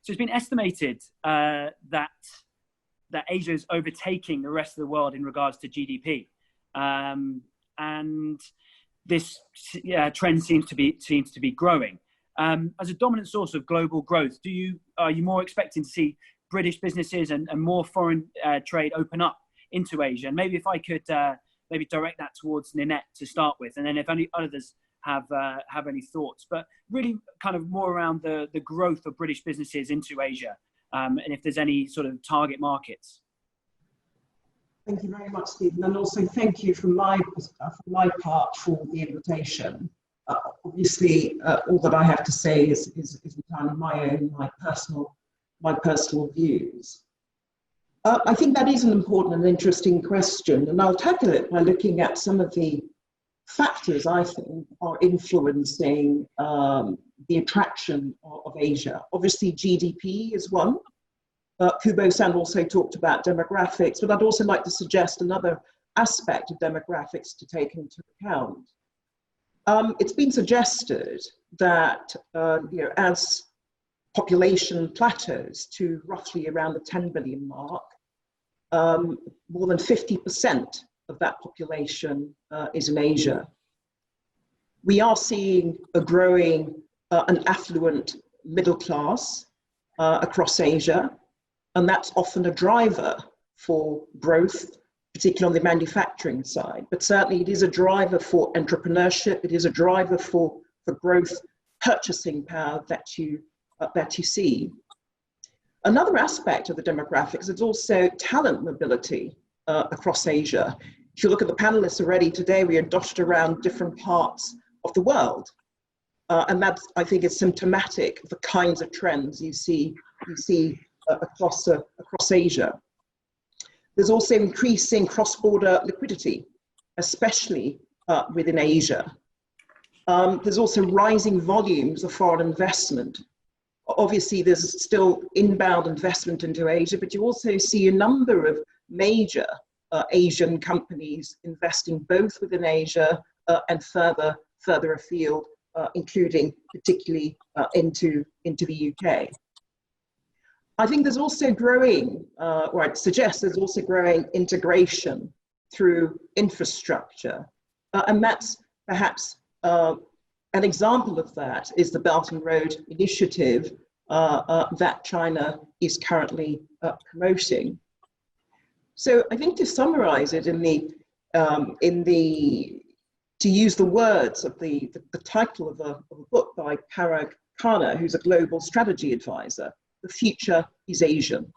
So it's been estimated that Asia is overtaking the rest of the world in regards to GDP, and this trend seems to be growing. As a dominant source of global growth, are you more expecting to see British businesses and more foreign trade open up into Asia? And maybe if I could maybe direct that towards Ninette to start with, and then if any others have any thoughts, but really kind of more around the growth of British businesses into Asia, and if there's any sort of target markets. Thank you very much, Stephen, and also thank you from my part for the invitation. Obviously, all that I have to say is entirely my personal views. I think that is an important and interesting question, and I'll tackle it by looking at some of the factors I think are influencing the attraction of Asia. Obviously, GDP is one. Kubo-san also talked about demographics, but I'd also like to suggest another aspect of demographics to take into account. It's been suggested that as population plateaus to roughly around the 10 billion mark, more than 50% of that population is in Asia. We are seeing a growing and affluent middle class across Asia, and that's often a driver for growth, particularly on the manufacturing side. But certainly it is a driver for entrepreneurship, it is a driver for growth, purchasing power that you see. Another aspect of the demographics is also talent mobility across Asia. If you look at the panelists already today, we are dotted around different parts of the world. And that, I think, is symptomatic of the kinds of trends you see across Asia. There's also increasing cross-border liquidity, especially within Asia. There's also rising volumes of foreign investment. Obviously, there's still inbound investment into Asia, but you also see a number of major Asian companies investing both within Asia and further afield, including particularly into the UK. I think there's also growing, or I'd suggest there's also growing integration through infrastructure. And that's perhaps an example of that is the Belt and Road Initiative that China is currently promoting. So I think to summarize it to use the words of the title of a book by Parag Khanna, who's a global strategy advisor, the future is Asian.